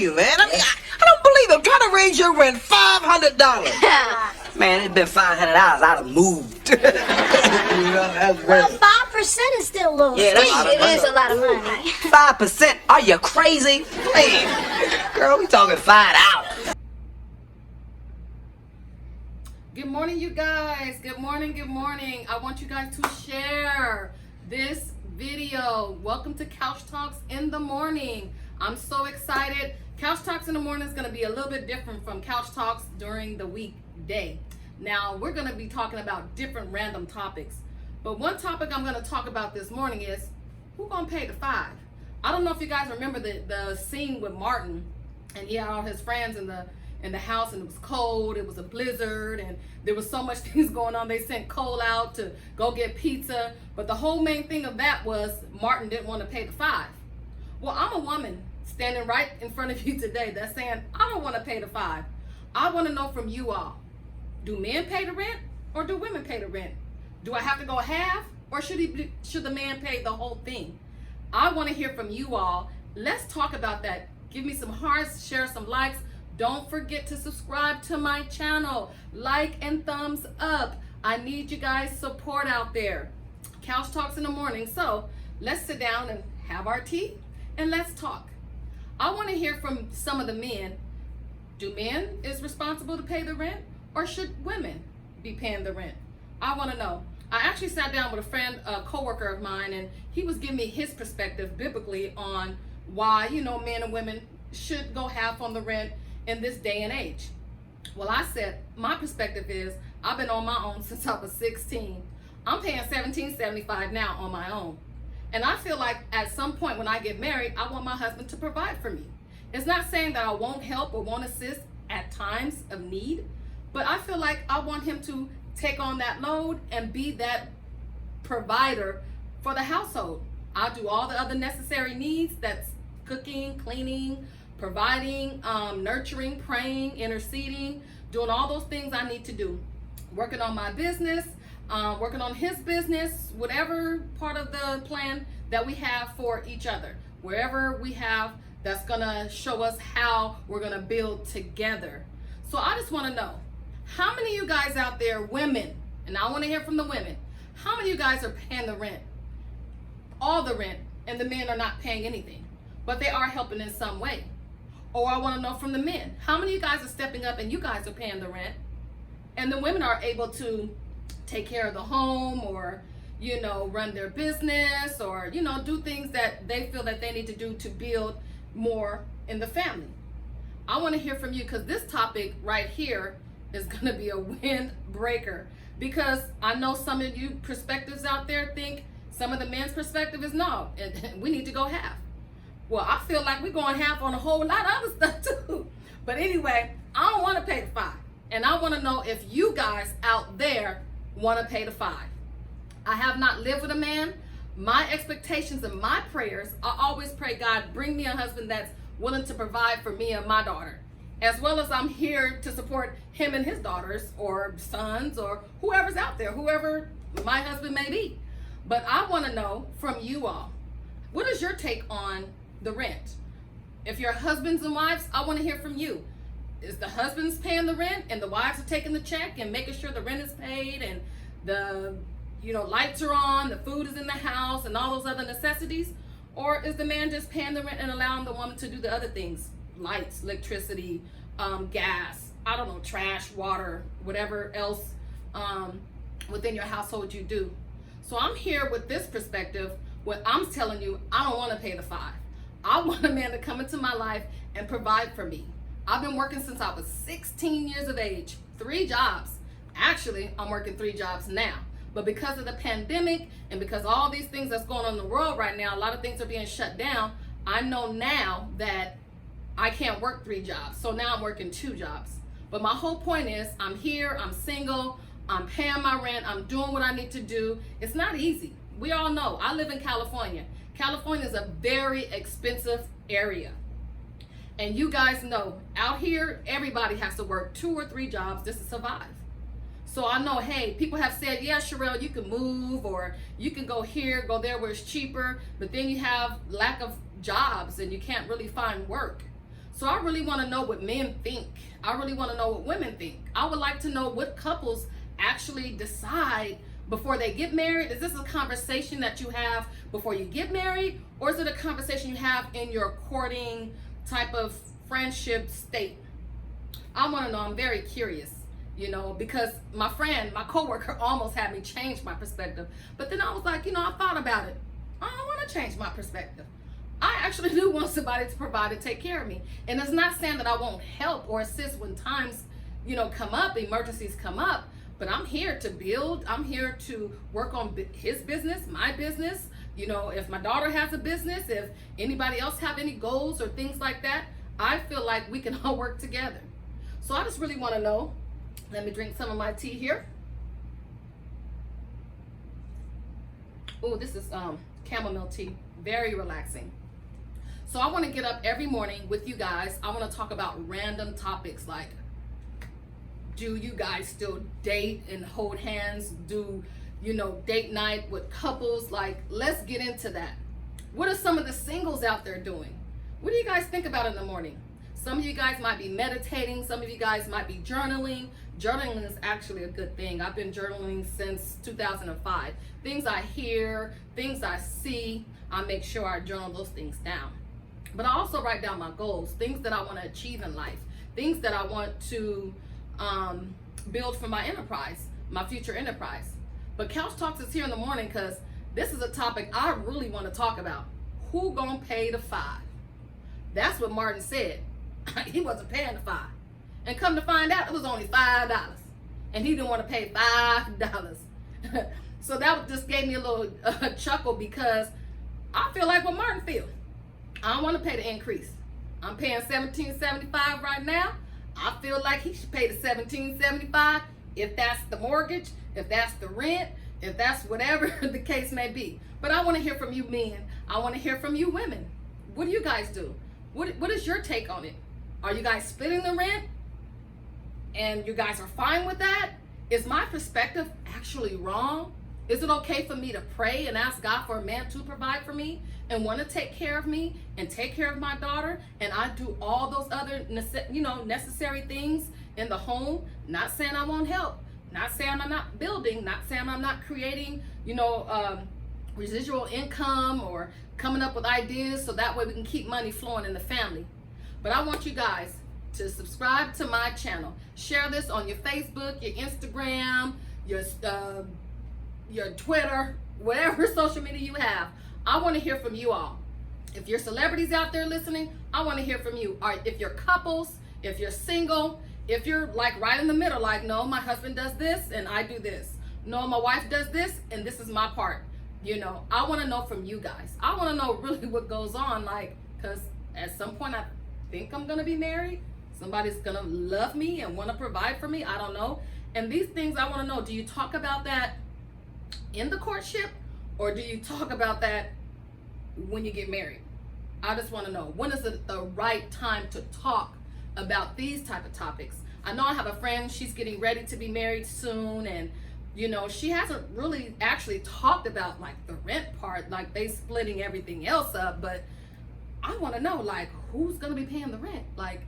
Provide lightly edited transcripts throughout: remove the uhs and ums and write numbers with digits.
you, man. I mean, I don't believe it. I'm trying to raise your rent $500. Man, it's been $500. I'd have moved. Well, 5% is still low. Yeah, that's It is a lot of money. 5%? Are you crazy? Man, girl, we talking $5. Good morning, you guys. Good morning, good morning. I want you guys to share this video. Welcome to Couch Talks in the Morning. I'm so excited. Couch Talks in the Morning is going to be a little bit different from Couch Talks during the weekday. Now, we're going to be talking about different random topics. But one topic I'm going to talk about this morning is, who's going to pay the $5? I don't know if you guys remember the scene with Martin, and he had all his friends in the house, and it was cold, it was a blizzard, and there was so much things going on. They sent Cole out to go get pizza, but the whole main thing of that was Martin didn't want to pay the $5. Well, I'm a woman standing right in front of you today that's saying, I don't want to pay the $5. I want to know from you all, do men pay the rent or do women pay the rent? Do I have to go half, or should the man pay the whole thing? I want to hear from you all. Let's talk about that. Give me some hearts, share some likes. Don't forget to subscribe to my channel. Like and thumbs up. I need you guys' support out there. Couch Talks in the Morning. So let's sit down and have our tea and let's talk. I want to hear from some of the men. Do men is responsible to pay the rent, or should women be paying the rent? I want to know. I actually sat down with a friend, a coworker of mine, and he was giving me his perspective biblically on why, men and women should go half on the rent in this day and age. Well, I said, my perspective is, I've been on my own since I was 16. I'm paying $17.75 now on my own. And I feel like at some point when I get married, I want my husband to provide for me. It's not saying that I won't help or won't assist at times of need, but I feel like I want him to take on that load and be that provider for the household. I'll do all the other necessary needs, that's cooking, cleaning, providing, nurturing, praying, interceding, doing all those things I need to do. Working on my business, working on his business, whatever part of the plan that we have for each other. Wherever we have, that's gonna show us how we're gonna build together. So I just wanna know, how many of you guys out there, women, and I wanna hear from the women, how many of you guys are paying the rent? All the rent, and the men are not paying anything, but they are helping in some way. Or I want to know from the men, how many of you guys are stepping up and you guys are paying the rent, and the women are able to take care of the home, or run their business, or do things that they feel that they need to do to build more in the family. I want to hear from you, because this topic right here is going to be a windbreaker, because I know some of you perspectives out there think some of the men's perspective is no, and we need to go half. Well, I feel like we're going half on a whole lot of other stuff too. But anyway, I don't want to pay the $5. And I want to know if you guys out there want to pay the $5. I have not lived with a man. My expectations and my prayers, I always pray, God, bring me a husband that's willing to provide for me and my daughter. As well as I'm here to support him and his daughters or sons or whoever's out there, whoever my husband may be. But I want to know from you all, what is your take on the rent? If you're husbands and wives, I want to hear from you. Is the husbands paying the rent and the wives are taking the check and making sure the rent is paid and the lights are on, the food is in the house, and all those other necessities? Or is the man just paying the rent and allowing the woman to do the other things? Lights, electricity, gas, I don't know, trash, water, whatever else within your household you do. So I'm here with this perspective. What I'm telling you, I don't want to pay the $5. I want a man to come into my life and provide for me. I've been working since I was 16 years of age, 3 jobs. Actually, I'm working 3 jobs now. But because of the pandemic and because all these things that's going on in the world right now, a lot of things are being shut down. I know now that I can't work 3 jobs. So now I'm working 2 jobs. But my whole point is, I'm here, I'm single, I'm paying my rent, I'm doing what I need to do. It's not easy. We all know, I live in California. California is a very expensive area. And you guys know, out here, everybody has to work 2 or 3 jobs just to survive. So I know, hey, people have said, yeah, Sharell, you can move, or you can go here, go there where it's cheaper, but then you have lack of jobs and you can't really find work. So I really want to know what men think. I really want to know what women think. I would like to know what couples actually decide before they get married. Is this a conversation that you have before you get married, or is it a conversation you have in your courting type of friendship state? I want to know. I'm very curious, because my coworker almost had me change my perspective. But then I was like, I thought about it. I don't want to change my perspective. I actually do want somebody to provide and take care of me. And it's not saying that I won't help or assist when times, come up, emergencies come up. But I'm here to build. I'm here to work on his business, my business. If my daughter has a business, if anybody else have any goals or things like that, I feel like we can all work together. So I just really want to know. Let me drink some of my tea here. Oh, this is chamomile tea. Very relaxing. So I want to get up every morning with you guys. I want to talk about random topics like, do you guys still date and hold hands? Do, date night with couples? Like, let's get into that. What are some of the singles out there doing? What do you guys think about in the morning? Some of you guys might be meditating. Some of you guys might be journaling. Journaling is actually a good thing. I've been journaling since 2005. Things I hear, things I see, I make sure I journal those things down. But I also write down my goals, things that I want to achieve in life, things that I want to build for my enterprise, my future enterprise. But Couch Talks is here in the morning because this is a topic I really want to talk about. Who gonna pay the $5? That's what Martin said. He wasn't paying the $5. And come to find out, it was only $5. And he didn't want to pay $5. So that just gave me a little chuckle, because I feel like what Martin feels. I don't want to pay the increase. I'm paying $17.75 right now. I feel like he should pay the $17.75 if that's the mortgage, if that's the rent, if that's whatever the case may be. But I want to hear from you men. I want to hear from you women. What do you guys do? What is your take on it? Are you guys splitting the rent? And you guys are fine with that? Is my perspective actually wrong? Is it okay for me to pray and ask God for a man to provide for me and want to take care of me and take care of my daughter, and I do all those other necessary things in the home? Not saying I won't help, not saying I'm not building, not saying I'm not creating residual income or coming up with ideas so that way we can keep money flowing in the family. But I want you guys to subscribe to my channel, share this on your Facebook, your Instagram, your Twitter, whatever social media you have. I want to hear from you all. If you're celebrities out there listening, I want to hear from you. Or if you're couples, if you're single, if you're like right in the middle, like, no, my husband does this and I do this. No, my wife does this and this is my part. I want to know from you guys. I want to know really what goes on, like, because at some point I think I'm going to be married. Somebody's going to love me and want to provide for me. I don't know. And these things I want to know, do you talk about that in the courtship, or do you talk about that when you get married? I just want to know, when is it the right time to talk about these type of topics? I know I have a friend, she's getting ready to be married soon, and she hasn't really actually talked about like the rent part, like they splitting everything else up. But I want to know, like, who's going to be paying the rent? Like,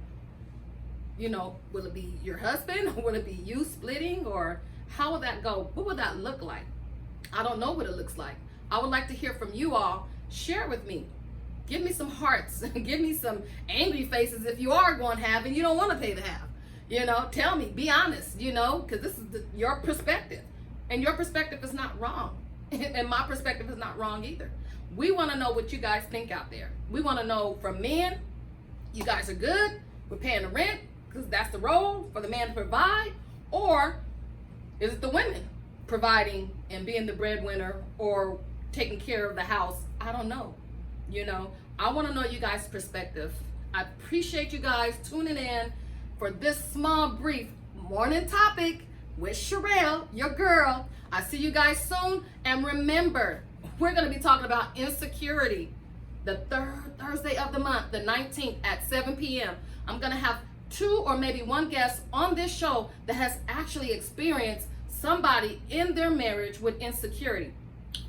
will it be your husband, or will it be you splitting, or how will that go? What would that look like? I don't know what it looks like. I would like to hear from you all. Share with me. Give me some hearts. Give me some angry faces if you are going half and you don't want to pay the half. Tell me. Be honest, because this is your perspective. And your perspective is not wrong. And my perspective is not wrong either. We want to know what you guys think out there. We want to know from men, you guys are good. We're paying the rent because that's the role for the man to provide. Or is it the women providing and being the breadwinner or taking care of the house? I don't know. I want to know you guys' perspective. I appreciate you guys tuning in for this small, brief morning topic with Sharell, your girl. I see you guys soon. And remember, we're going to be talking about insecurity the third Thursday of the month, the 19th at 7 p.m. I'm going to have 2 or maybe 1 guest on this show that has actually experienced somebody in their marriage with insecurity.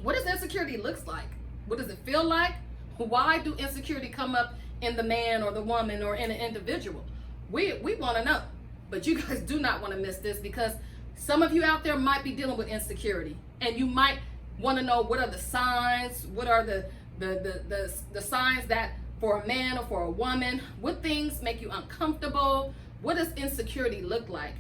What does insecurity looks like? What does it feel like? Why do insecurity come up in the man or the woman or in an individual. We want to know. But you guys do not want to miss this, because some of you out there might be dealing with insecurity, and you might want to know what are the signs, what are the signs that for a man or for a woman, what things make you uncomfortable, what does insecurity look like?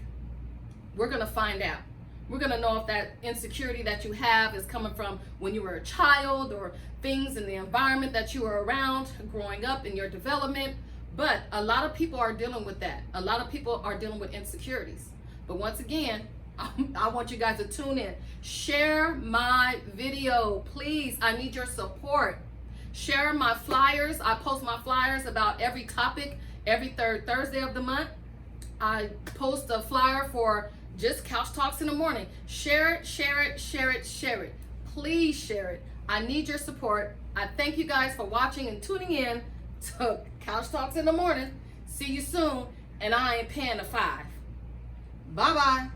We're going to find out. We're going to know if that insecurity that you have is coming from when you were a child, or things in the environment that you were around growing up in your development. But a lot of people are dealing with that. A lot of people are dealing with insecurities. But once again, I want you guys to tune in. Share my video, please. I need your support. Share my flyers. I post my flyers about every topic every third Thursday of the month. I post a flyer for just Couch Talks in the Morning. Share it, share it, share it, share it. Please share it. I need your support. I thank you guys for watching and tuning in to Couch Talks in the Morning. See you soon, and I ain't paying a $5. Bye-bye.